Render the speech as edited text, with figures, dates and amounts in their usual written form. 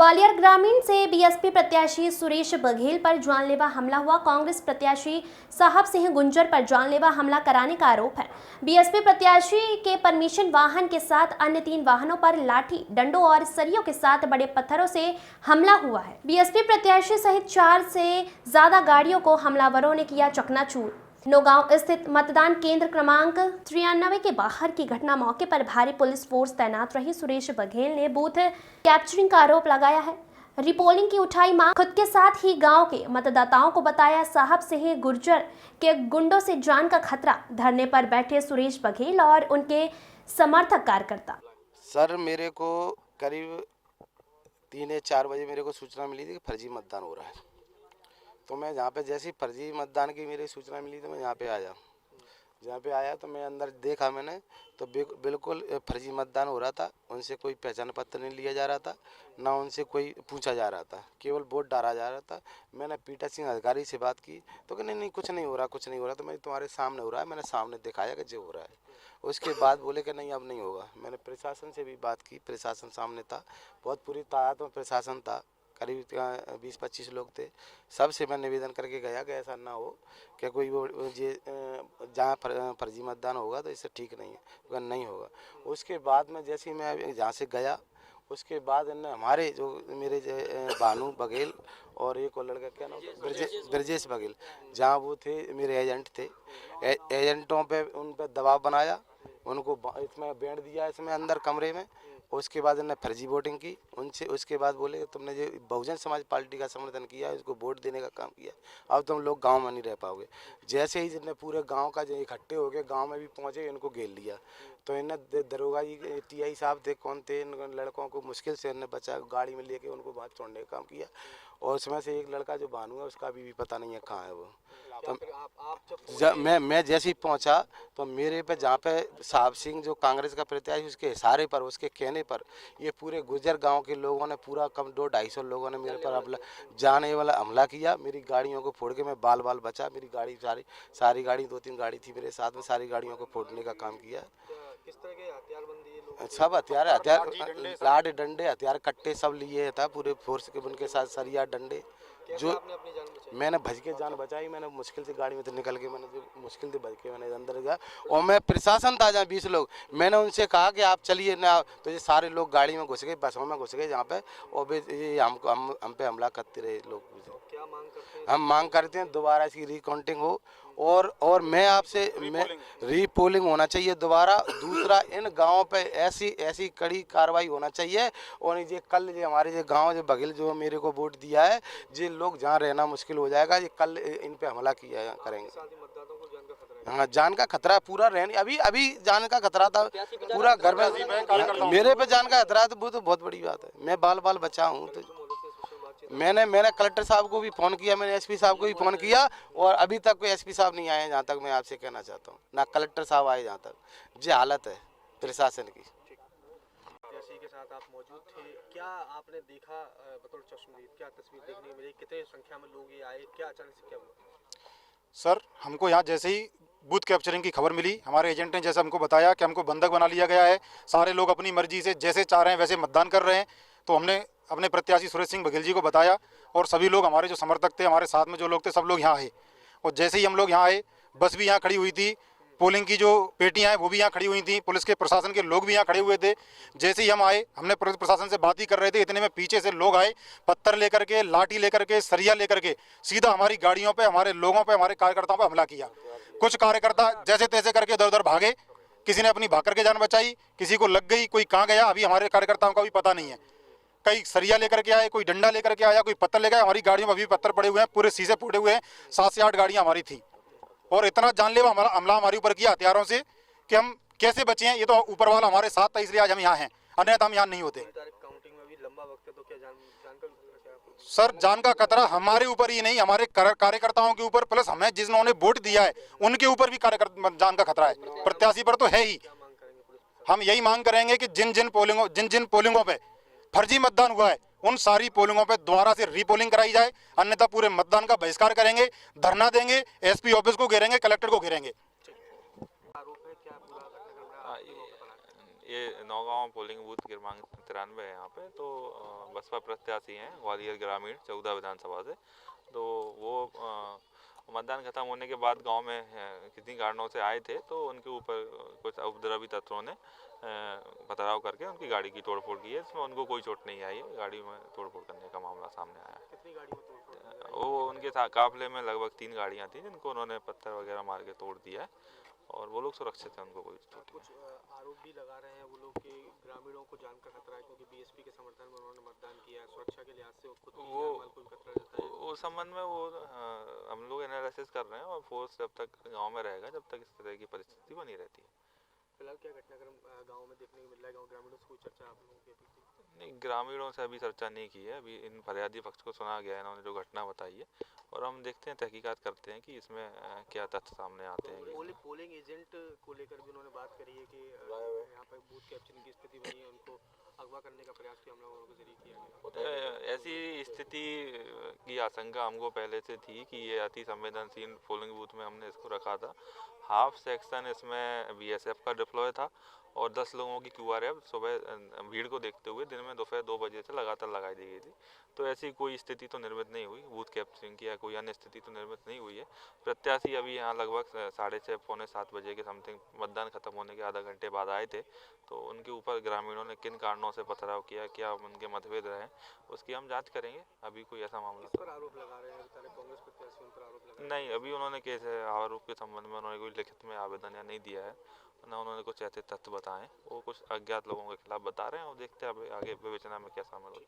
ग्वालियर ग्रामीण से बीएसपी प्रत्याशी सुरेश बघेल पर जानलेवा हमला हुआ। कांग्रेस प्रत्याशी साहब सिंह गुंजर पर जानलेवा हमला कराने का आरोप है। बीएसपी प्रत्याशी के परमिशन वाहन के साथ अन्य 3 वाहनों पर लाठी, डंडों और सरियों के साथ बड़े पत्थरों से हमला हुआ है। बीएसपी प्रत्याशी सहित 4 से ज्यादा गाड़ियों को हमलावरों ने किया चकनाचूर। नौगांव स्थित मतदान केंद्र क्रमांक 93 के बाहर की घटना। मौके पर भारी पुलिस फोर्स तैनात रही। सुरेश बघेल ने बूथ कैप्चरिंग का आरोप लगाया है। रिपोलिंग की उठाई मांग। खुद के साथ ही गांव के मतदाताओं को बताया साहब सिंह गुर्जर के गुंडों से जान का खतरा। धरने पर बैठे सुरेश बघेल और उनके समर्थक कार्यकर्ता। सर, मेरे को करीब 3 या 4 बजे मेरे को सूचना मिली थी कि फर्जी मतदान हो रहा है। तो मैं जहाँ पे जैसी फर्जी मतदान की मेरी सूचना मिली तो मैं यहाँ पे आया। जहाँ पे आया तो मैं अंदर देखा, मैंने तो बिल्कुल फर्जी मतदान हो रहा था। उनसे कोई पहचान पत्र नहीं लिया जा रहा था, ना उनसे कोई पूछा जा रहा था, केवल वोट डाला जा रहा था। मैंने पीटा सिंह अधिकारी से बात की तो कि नहीं कुछ नहीं हो रहा, कुछ नहीं हो रहा। तो मैं तुम्हारे सामने हो रहा है, मैंने सामने दिखाया कि जो हो रहा है। उसके बाद बोले कि नहीं अब नहीं होगा। मैंने प्रशासन से भी बात की, प्रशासन सामने था, बहुत पूरी तादाद में प्रशासन था, करीब 20-25 लोग थे। सबसे मैं निवेदन करके गया कि ऐसा ना हो कि कोई वो जहाँ फर्जी मतदान होगा तो इससे ठीक नहीं है, अगर नहीं होगा। उसके बाद में जैसे ही मैं जहाँ से गया, उसके बाद इन्होंने हमारे जो मेरे भानु बघेल और एक और लड़का, क्या नाम, ब्रजेश बघेल, जहाँ वो थे मेरे एजेंट थे, एजेंटों पे उन पर दबाव बनाया, उनको इसमें बैठ दिया इसमें अंदर कमरे में। उसके बाद इन्होंने फर्जी वोटिंग की उनसे। उसके बाद बोले तुमने जो बहुजन समाज पार्टी का समर्थन किया, इसको वोट देने का काम किया, अब तुम लोग गांव में नहीं रह पाओगे। जैसे ही जिनने पूरे गांव का जो इकट्ठे हो गए, गांव में भी पहुंचे, इनको घेर लिया। तो इन्हें दरोगा जी, टीआई साहब थे, कौन थे, इन लड़कों को मुश्किल से इन्हें बचा, गाड़ी में लेके उनको बाहर छोड़ने का काम किया। और उसमें से एक लड़का जो भानु है, उसका अभी भी पता नहीं है कहाँ है वो। तो मैं जैसे ही पहुंचा तो मेरे पे, जहाँ पे साहब सिंह जो कांग्रेस का प्रत्याशी, उसके इशारे पर, उसके कहने पर ये पूरे गुर्जर गांव के लोगों ने, पूरा कम 200-250 लोगों ने मेरे पर जाने वाला हमला किया। मेरी गाड़ियों को फोड़ के मैं बाल बचा। मेरी गाड़ी सारी गाड़ी 2-3 गाड़ी थी मेरे साथ में, सारी गाड़ियों को फोड़ने का काम किया। किस तरह के हथियारबंदी ये लोग? सब हथियार लाठी डंडे हथियार कट्टे सब लिए था पूरे फोर्स के, उनके साथ सरिया डंडे। जो आपने अपनी जान बचाई? मैंने भज के जान बचाई। मैंने मुश्किल से गाड़ी में से निकल के, मैंने जो मुश्किल से भज के मैंने अंदर गया। और मैं प्रशासन था जहाँ 20 लोग, मैंने उनसे कहा कि आप चलिए ना। तो ये सारे लोग गाड़ी में घुस गए, बसों में घुस गए जहाँ पे, और ये हम पे हमला करते रहे लोग। क्या मांग करते हैं? हम मांग करते हैं दोबारा इसकी रिकाउंटिंग हो, और मैं आपसे रीपोलिंग होना चाहिए दोबारा। दूसरा, इन गाँव पे ऐसी कड़ी कार्रवाई होना चाहिए। और ये कल जो हमारे जो गाँव जो बघेल जो मेरे को वोट दिया है, ये लोग जहाँ रहना मुश्किल हो जाएगा, ये कल इन पे हमला किया करेंगे। हाँ, जान का खतरा पूरा रहने, अभी जान का खतरा था पूरा घर में, मेरे पे जान का खतरा, तो वो तो बहुत बड़ी बात है। मैं बाल बचा हूँ। तो मैंने कलेक्टर साहब को भी फ़ोन किया, मैंने एसपी साहब को भी फ़ोन किया, और अभी तक कोई एसपी साहब नहीं आए हैं, जहाँ तक मैं आपसे कहना चाहता हूँ, ना कलेक्टर साहब आए जहाँ तक। ये हालत है प्रशासन की। के साथ आप मौजूद थे, क्या आपने देखा बतौर चश्मदीद, क्या तस्वीर देखने मिली, कितने संख्या में लोग ये आए, क्या अचानक से क्या हुआ? सर, हमको यहाँ जैसे ही बूथ कैप्चरिंग की खबर मिली, हमारे एजेंट ने जैसे हमको बताया कि हमको बंधक बना लिया गया है, सारे लोग अपनी मर्जी से जैसे चाह रहे हैं वैसे मतदान कर रहे हैं। तो हमने अपने प्रत्याशी सुरेश सिंह बघेल जी को बताया, और सभी लोग, हमारे जो समर्थक थे, हमारे साथ में जो लोग थे, सब लोग यहाँ आए। और जैसे ही हम लोग यहाँ आए, बस भी यहाँ खड़ी हुई थी, पोलिंग की जो पेटियां हैं वो भी यहाँ खड़ी हुई थी, पुलिस के प्रशासन के लोग भी यहाँ खड़े हुए थे। जैसे ही हम आए, हमने पुलिस प्रशासन से बात ही कर रहे थे, इतने में पीछे से लोग आए, पत्थर लेकर के, लाठी लेकर के, सरिया लेकर के, सीधा हमारी गाड़ियों पे, हमारे लोगों पे, हमारे कार्यकर्ताओं पे हमला किया। कुछ कार्यकर्ता जैसे तैसे करके इधर उधर भागे, किसी ने अपनी भाग के जान बचाई, किसी को लग गई, कोई कहाँ गया अभी हमारे कार्यकर्ताओं का भी पता नहीं है। कई सरिया लेकर के आए, कोई डंडा लेकर के आया, कोई पत्थर लेकर आया। हमारी गाड़ियों में अभी पत्थर पड़े हुए हैं, पूरे शीशे फूटे हुए हैं। 7 से 8 गाड़ियाँ हमारी थी, और इतना जानलेवा हमला हमारे ऊपर किया हथियारों से कि हम कैसे बचे हैं। ये तो ऊपर वाला हमारे साथ था, इसलिए आज हम यहाँ हैं, अन्यथा हम यहाँ नहीं होते। काउंटिंग में भी लंबा वक्त है, तो क्या जान का सर, जान का खतरा हमारे ऊपर ही नहीं, हमारे कार्यकर्ताओं के ऊपर, प्लस हमें जिन्होंने वोट दिया है उनके ऊपर भी जान का खतरा है। प्रत्याशी पर तो है ही। हम यही मांग करेंगे कि जिन जिन पोलिंगों पे फर्जी मतदान हुआ है, उन सारी पोलिंगों पे दोबारा से रीपोलिंग कराई जाए, अन्यथा पूरे मतदान का बहिष्कार करेंगे, धरना देंगे, एसपी ऑफिस को घेरेंगे, कलेक्टर को घेरेंगे। ये नौगांव पोलिंग बूथ क्रमांक 93 है यहाँ पे। तो बसपा प्रत्याशी हैं ग्वालियर ग्रामीण 14 विधानसभा से। तो वो मतदान खत्म होने के बाद गांव में किसी कारणों से आए थे, तो उनके ऊपर कुछ उपद्रवी तत्वों ने पथराव करके उनकी गाड़ी की तोड़फोड़ की है। इसमें उनको कोई चोट नहीं आई है, गाड़ी में तोड़फोड़ करने का मामला सामने आया है। कितनी गाड़ी में तोड़फोड़ की है? वो उनके काफिले में लगभग 3 गाड़ियां थी जिनको उन्होंने पत्थर वगैरह मार के तोड़ दिया है और वो लोग सुरक्षित हैं, उनको कोई चोट नहीं कुछ आरोप भी लगा रहे हैं वो लोग कि ग्रामीणों को जान का खतरा है, क्योंकि बीएसपी के समर्थन में उन्होंने मतदान किया है। सुरक्षा के लिहाज से वो खुद की जान माल को भी खतरा रहता है। वो संबंध में वो हम लोग एनालिसिस कर रहे हैं और फोर्स जब तक गांव में रहेगा जब तक इस तरह की परिस्थिति बनी रहती है। फिलहाल क्या घटनाक्रम गांव में देखने को मिल रहा है? गांव ग्रामीणों से कोई चर्चा आप लोगों की अभी की? नहीं, ग्रामीणों से अभी चर्चा नहीं की है। अभी इन फरियादी पक्ष को सुना गया है, इन्होंने जो घटना बताई है, और हम देखते हैं, तहकीकात करते हैं कि इसमें क्या तथ्य सामने आते हैं। पोलिंग एजेंट को लेकर भी उन्होंने बात करी है कि यहाँ पर बूथ कैप्चरिंग की स्थिति बनी है, उनको अगवा करने का प्रयास भी हम लोगों के जरिए किया गया। ऐसी स्थिति की आशंका हमको पहले से थी कि ये अति संवेदनशील पोलिंग बूथ में हमने इसको रखा था। हाफ सेक्शन इसमें बीएसएफ का डिप्लॉय था और 10 लोगों की क्यूआरएफ सुबह भीड़ को देखते हुए दिन में दोपहर 2 बजे से लगातार लगाई दी गई थी। तो ऐसी कोई स्थिति तो निर्मित नहीं हुई, बूथ कैप्चरिंग की या कोई अन्य स्थिति तो निर्मित नहीं हुई है। प्रत्याशी अभी यहाँ लगभग 6:30 पौने 7 बजे के समथिंग मतदान खत्म होने के आधा घंटे बाद आए थे। तो उनके ऊपर ग्रामीणों ने किन कारणों से पथराव किया, क्या उनके मतभेद रहे, उसकी हम जांच करेंगे। अभी कोई ऐसा मामला पर आरोप लगा रहे हैं कांग्रेस प्रत्याशी, उन पर आरोप लगा नहीं, अभी उन्होंने केस आरोप के संबंध में उन्होंने कोई लिखित में आवेदन या नहीं दिया है, ना उन्होंने कुछ ऐसे तथ्य बताए। वो कुछ अज्ञात लोगों के खिलाफ बता रहे हैं और देखते हैं आगे विवेचना में क्या शामिल होता है।